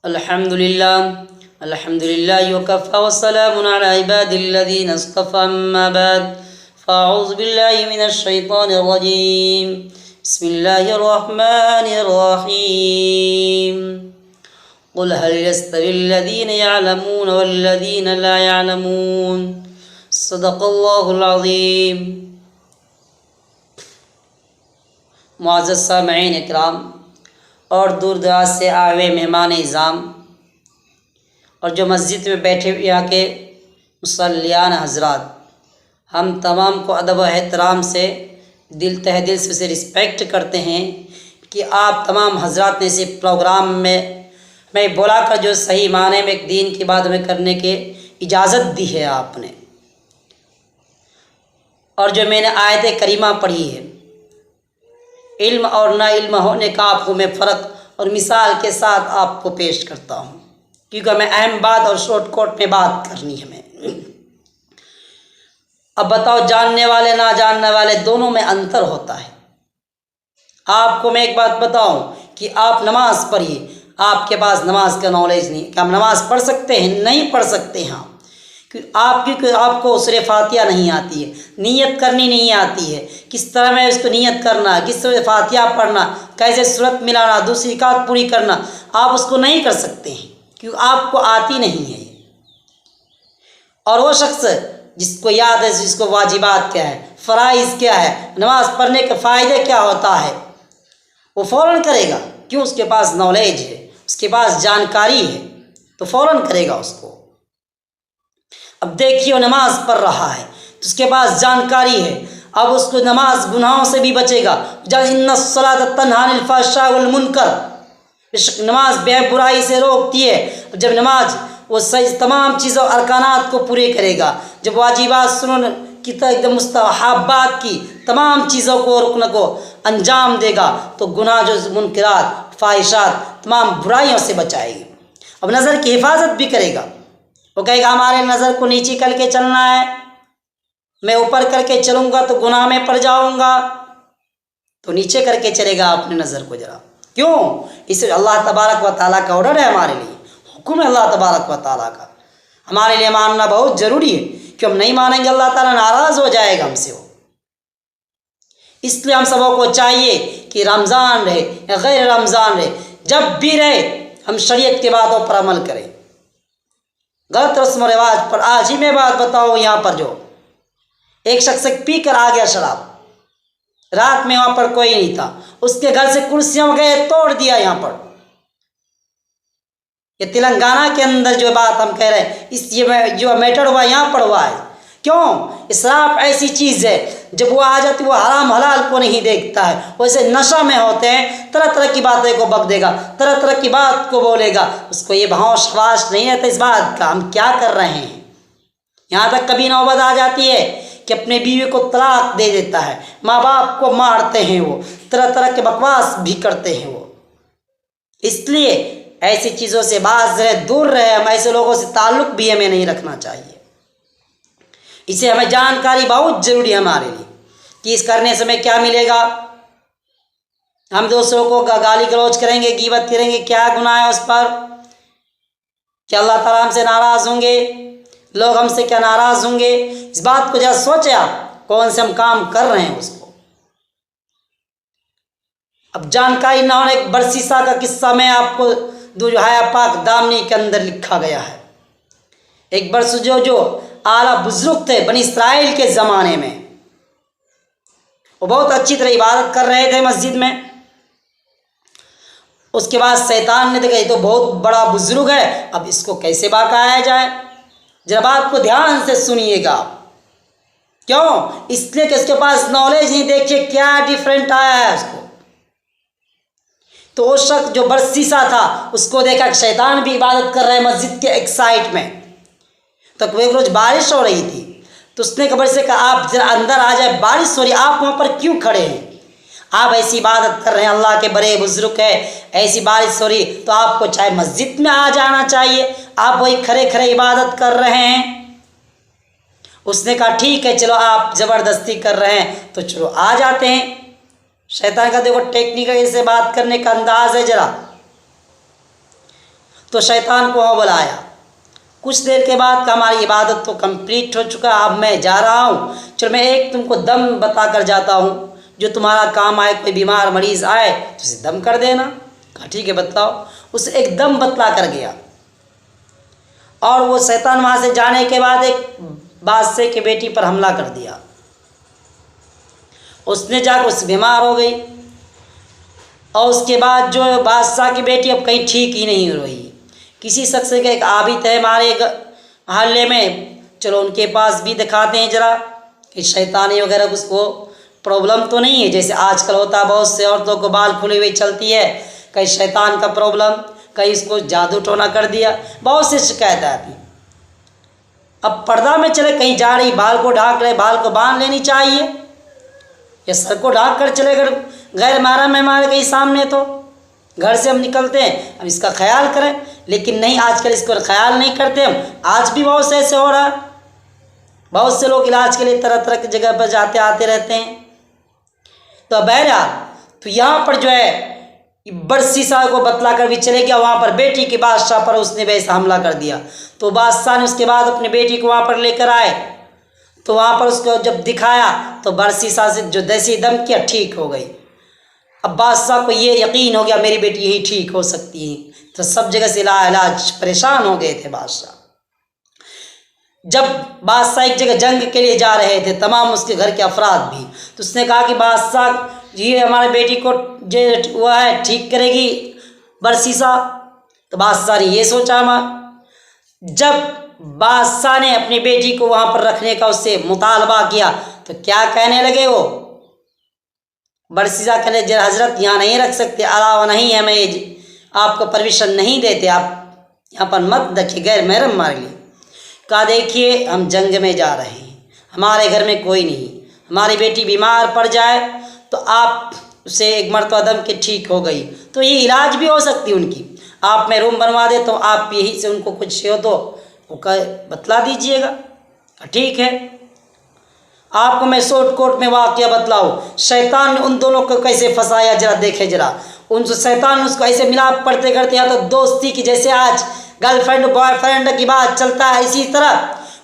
الحمد لله وكفى والسلام على عباد الذين اصطفى أما بعد فأعوذ بالله من الشيطان الرجيم بسم الله الرحمن الرحيم قل هل يستوي الذين يعلمون والذين لا يعلمون صدق الله العظيم. معزز سامعین اکرام اور دور دراز سے آئے ہوئے مہمان اعظام اور جو مسجد میں بیٹھے ہوئے یہاں کے مصلیان حضرات، ہم تمام کو ادب و احترام سے تہ دل سے رسپیکٹ کرتے ہیں کہ آپ تمام حضرات نے اس پروگرام میں بولا کر جو صحیح معنی میں ایک دین کی بات ہمیں کرنے کے اجازت دی ہے آپ نے، اور جو میں نے آیت کریمہ پڑھی ہے، علم اور نا علم ہونے کا آپ کو میں فرق اور مثال کے ساتھ آپ کو پیش کرتا ہوں، کیونکہ ہمیں اہم بات اور شارٹ کٹ میں بات کرنی ہے ہمیں. اب بتاؤ، جاننے والے نہ جاننے والے دونوں میں انتر ہوتا ہے. آپ کو میں ایک بات بتاؤں کہ آپ نماز پڑھیے، آپ کے پاس نماز کا نالج نہیں کہ ہم نماز پڑھ سکتے ہیں، نہیں پڑھ سکتے ہیں کیونکہ آپ کو سورہ فاتحہ نہیں آتی ہے، نیت کرنی نہیں آتی ہے، کس طرح میں اس کو نیت کرنا، کس طرح فاتحہ پڑھنا، کیسے صورت ملانا، دوسری رکعت پوری کرنا، آپ اس کو نہیں کر سکتے ہیں کیونکہ آپ کو آتی نہیں ہے. اور وہ شخص جس کو یاد ہے، جس کو واجبات کیا ہے، فرائض کیا ہے، نماز پڑھنے کے فائدے کیا ہوتا ہے، وہ فوراً کرے گا، کیوں؟ اس کے پاس نالج ہے، اس کے پاس جانکاری ہے، تو فوراً کرے گا اس کو. اب دیکھیے، وہ نماز پڑھ رہا ہے تو اس کے پاس جانکاری ہے، اب اس کو نماز گناہوں سے بھی بچے گا. جب ان الصلاۃ تنہی عن الفحشاء والمنکر، نماز بے برائی سے روکتی ہے. جب نماز وہ تمام چیزوں ارکانات کو پورے کرے گا، جب واجبات سنن کی ایک دم مستحبات کی تمام چیزوں کو رکن کو انجام دے گا، تو گناہ جو منکرات فاحشات تمام برائیوں سے بچائے گی. اب نظر کی حفاظت بھی کرے گا. وہ کہے گا ہمارے نظر کو نیچی کر کے چلنا ہے، میں اوپر کر کے چلوں گا تو گناہ میں پڑ جاؤں گا، تو نیچے کر کے چلے گا اپنے نظر کو ذرا. کیوں؟ اس اللہ تبارک و تعالیٰ کا آرڈر ہے، ہمارے لیے حکم ہے اللہ تبارک و تعالیٰ کا. ہمارے لیے ماننا بہت ضروری ہے، کہ ہم نہیں مانیں گے اللہ تعالیٰ ناراض ہو جائے گا ہم سے. وہ اس لیے ہم سبوں کو چاہیے کہ رمضان رہے یا غیر رمضان رہے، جب بھی رہے ہم شریعت کی باتوں پر عمل کریں. غلط رسم و رواج پر آج ہی میں بات بتاؤں. یہاں پر جو ایک شخص پی کر آ گیا شراب، رات میں وہاں پر کوئی نہیں تھا، اس کے گھر سے کرسیاں گئے توڑ دیا. یہاں پر یہ تلنگانہ کے اندر جو بات ہم کہہ رہے ہیں، اس یہ جو میٹر ہوا یہاں پر ہوا ہے. کیوں؟ اسراف ایسی چیز ہے، جب وہ آ جاتی وہ حرام حلال کو نہیں دیکھتا ہے، ویسے نشہ میں ہوتے ہیں، طرح طرح کی باتیں کو بک دے گا، طرح طرح کی بات کو بولے گا، اس کو یہ ہوش خواش نہیں رہتا اس بات کا ہم کیا کر رہے ہیں. یہاں تک کبھی نوبت آ جاتی ہے کہ اپنے بیوی کو طلاق دے دیتا ہے، ماں باپ کو مارتے ہیں، وہ طرح طرح کے بکواس بھی کرتے ہیں. وہ اس لیے ایسی چیزوں سے باز رہے، دور رہے. ہم ایسے لوگوں سے تعلق بھی ہمیں نہیں رکھنا چاہیے. اسے ہمیں جانکاری بہت ضروری ہے ہمارے لیے کہ اس کرنے سے ہمیں کیا ملے گا. ہم دوسروں کو گالی گلوچ کریں گے، غیبت کریں گے، کیا گناہ ہے اس پر؟ کیا اللہ تعالیٰ ہم سے ناراض ہوں گے؟ لوگ ہم سے کیا ناراض ہوں گے؟ اس بات کو ذرا سوچیں آپ، کون سے ہم کام کر رہے ہیں اس کو. اب جانکاری نہ ہونے، ایک برسیسا کا قصہ میں آپ کو جو ہے پاک دامنی کے اندر لکھا گیا ہے. ایک برس جو اعلیٰ بزرگ تھے بنی اسرائیل کے زمانے میں، وہ بہت اچھی طرح عبادت کر رہے تھے مسجد میں. اس کے بعد شیطان نے دیکھا یہ تو بہت بڑا بزرگ ہے، اب اس کو کیسے بہکایا جائے. جب آپ کو دھیان سے سنیے گا. کیوں؟ اس لیے کہ اس کے پاس نالج نہیں. دیکھیے کیا ڈیفرنٹ آیا ہے اس کو. تو وہ شخص جو برسیسا تھا، اس کو دیکھا کہ شیطان بھی عبادت کر رہے ہیں مسجد کے ایک سائٹ میں. تو ایک روز بارش ہو رہی تھی، تو اس نے قبر سے کہا آپ ذرا اندر آ جائے، بارش ہو رہی، آپ وہاں پر کیوں کھڑے ہیں؟ آپ ایسی عبادت کر رہے ہیں، اللہ کے بڑے بزرگ ہے، ایسی بارش ہو رہی تو آپ کو چاہے مسجد میں آ جانا چاہیے، آپ وہی کھڑے کھڑے عبادت کر رہے ہیں. اس نے کہا ٹھیک ہے چلو، آپ زبردستی کر رہے ہیں تو چلو آ جاتے ہیں. شیطان کا دیکھو ٹیکنیکل سے بات کرنے کا انداز ہے ذرا. تو شیطان کو وہاں بلایا. کچھ دیر کے بعد کہ ہماری عبادت تو کمپلیٹ ہو چکا، اب میں جا رہا ہوں، چلو میں ایک تم کو دم بتا کر جاتا ہوں جو تمہارا کام آئے. کوئی بیمار مریض آئے تو اسے دم کر دینا. کہا ٹھیک ہے بتلاؤ. اسے ایک دم بتلا کر گیا. اور وہ شیطان وہاں سے جانے کے بعد ایک بادشاہ کی بیٹی پر حملہ کر دیا. اس نے جا کر اس بیمار ہو گئی. اور اس کے بعد جو بادشاہ کی بیٹی اب کہیں ٹھیک ہی نہیں ہو رہی. کسی شخص کے ایک عابد ہے ہمارے محلے میں، چلو ان کے پاس بھی دکھاتے ہیں ذرا کہ شیطانی وغیرہ کچھ وہ پرابلم تو نہیں ہے جیسے آج کل ہوتا ہے. بہت سے عورتوں کو بال کھلے ہوئے چلتی ہے، کہیں شیطان کا پرابلم، کہیں اس کو جادو ٹونا کر دیا، بہت سی شکایت آتی. اب پردہ میں چلے، کہیں جا رہی بال کو ڈھانک لے، بال کو باندھ لینی چاہیے، یا سر کو ڈھانک کر چلے گئے غیر محرم ہے ہمارے کہیں سامنے تو گھر سے ہم نکلتے ہیں اب اس کا خیال کریں. لیکن نہیں، آج کل اس کو خیال نہیں کرتے ہم. آج بھی بہت سے ایسے ہو رہا ہے. بہت سے لوگ علاج کے لیے طرح طرح کی جگہ پر جاتے آتے رہتے ہیں. تو بہرحال تو یہاں پر جو ہے برسیسا کو بتلا کر بھی چلے گیا. وہاں پر بیٹی کے بادشاہ پر اس نے ویسا حملہ کر دیا. تو بادشاہ نے اس کے بعد اپنی بیٹی کو وہاں پر لے کر آئے. تو وہاں پر اس کو جب دکھایا تو برسیسا سے جو دیسی دم کیا ٹھیک ہو گئی. اب بادشاہ کو یہ یقین ہو گیا میری بیٹی یہی ٹھیک ہو سکتی ہے. تو سب جگہ سے علاج پریشان ہو گئے تھے بادشاہ. جب بادشاہ ایک جگہ جنگ کے لیے جا رہے تھے، تمام اس کے گھر کے افراد بھی، تو اس نے کہا کہ بادشاہ یہ ہمارے بیٹی کو جو ہوا ہے ٹھیک کرے گی برسیسا. تو بادشاہ نے یہ سوچا. جب بادشاہ نے اپنی بیٹی کو وہاں پر رکھنے کا اس سے مطالبہ کیا تو کیا کہنے لگے وہ برسیسا کہنے لگے حضرت یہاں نہیں رکھ سکتے، علاوہ نہیں ہے، میں آپ کو پرمیشن نہیں دیتے، آپ یہاں پر مت رکھیے، غیر محرم ہمارے لیے. کہا دیکھیے ہم جنگ میں جا رہے ہیں، ہمارے گھر میں کوئی نہیں، ہماری بیٹی بیمار پڑ جائے تو آپ اسے ایک مرتبہ دم کے ٹھیک ہو گئی تو یہ علاج بھی ہو سکتی ان کی، آپ میں روم بنوا دے تو آپ یہی سے ان کو کچھ ہو تو وہ بتلا دیجئے گا. ٹھیک ہے، آپ کو میں شارٹ کوٹ میں واقعہ بتلاؤں. شیطان نے ان دونوں کو کیسے پھنسایا ذرا دیکھے. ذرا ان سے شیطان نے اس کو ایسے ملاپ پڑھتے کرتے یا تو دوستی کی، جیسے آج گرل فرینڈ بوائے فرینڈ کی بات چلتا ہے، اسی طرح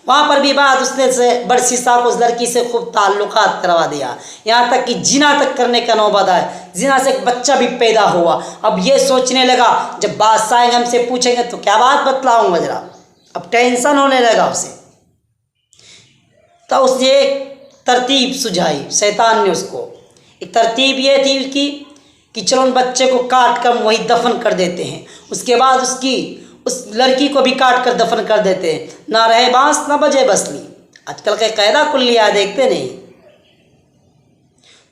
وہاں پر بھی بات اس نے سے برسیسا کو اس لڑکی سے خوب تعلقات کروا دیا، یہاں تک کہ زنا تک کرنے کا نوبت آئے. زنا سے ایک بچہ بھی پیدا ہوا. اب یہ سوچنے لگا جب بادشاہ آئیں گے ہم سے پوچھیں گے تو کیا بات بتلاؤں گا. ذرا اب ٹینشن ہونے لگا اسے. تو اس نے ایک ترتیب سجھائی، شیطان نے اس کو ایک ترتیب یہ تھی اس کی کہ چلو ان بچے کو کاٹ کر وہی دفن کر دیتے ہیں، اس کے بعد اس لڑکی کو بھی کاٹ کر دفن کر دیتے ہیں، نہ رہے بانس نہ بجے بسلی. آج کل کا قاعدہ کلیہ دیکھتے نہیں.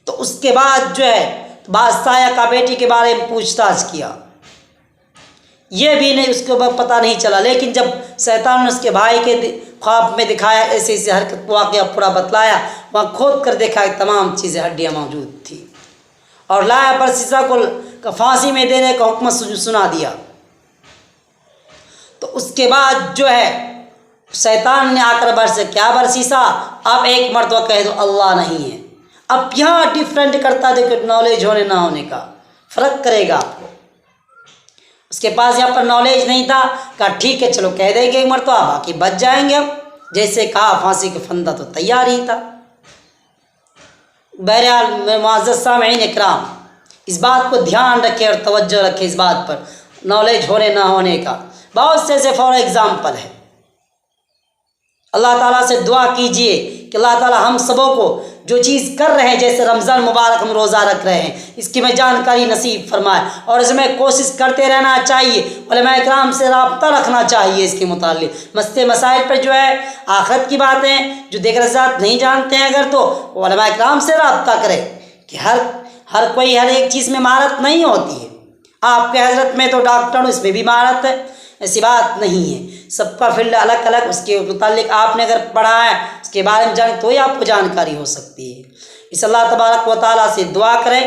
تو اس کے بعد جو ہے بادشاہ کا بیٹی کے بارے میں پوچھ تاچھ کیا، یہ بھی نہیں اس کو پتہ نہیں چلا. لیکن جب شیطان نے اس کے بھائی کے خواب میں دکھایا، ایسے ایسے حرکت واقعہ پورا بتلایا، وہاں کھود کر دیکھا کہ تمام چیزیں ہڈیاں موجود تھیں، اور لایا برسیسا کو پھانسی میں دینے کا حکم سنا دیا. تو اس کے بعد جو ہے شیطان نے آ کر کیا برسیسا آپ ایک مرتبہ کہہ دو اللہ نہیں ہے. اب یہاں ڈیفرنٹ کرتا دیکھو نالج ہونے نہ ہونے کا فرق کرے گا آپ کو. اس کے پاس یہاں پر نالج نہیں تھا، کہا ٹھیک ہے چلو کہہ دیں گے ایک مرتبہ، باقی بچ جائیں گے. اب جیسے کہا پھانسی کا پھندا تو تیار ہی تھا. بہرحال معزز سامعین اکرام، اس بات کو دھیان رکھے اور توجہ رکھے اس بات پر نالج ہونے نہ ہونے کا. بہت سے ایسے فار ایگزامپل ہے. اللہ تعالیٰ سے دعا کیجئے کہ اللہ تعالیٰ ہم سبوں کو جو چیز کر رہے ہیں، جیسے رمضان مبارک ہم روزہ رکھ رہے ہیں، اس کی میں جانکاری نصیب فرمائے، اور اس میں کوشش کرتے رہنا چاہیے، علماء اکرام سے رابطہ رکھنا چاہیے اس کے متعلق. مسائل پر جو ہے آخرت کی باتیں جو دیگر ذات نہیں جانتے ہیں اگر تو علماء اکرام سے رابطہ کرے کہ ہر کوئی ہر ایک چیز میں مہارت نہیں ہوتی ہے. آپ کے حضرت میں تو ڈاکٹر اس میں بھی مہارت ہے، ایسی بات نہیں ہے. سب کا فیلڈ الگ الگ، اس کے متعلق آپ نے اگر پڑھا ہے اس کے بارے میں جانے تو ہی آپ کو جانکاری ہو سکتی ہے. اس اللہ تبارک و تعالیٰ سے دعا کریں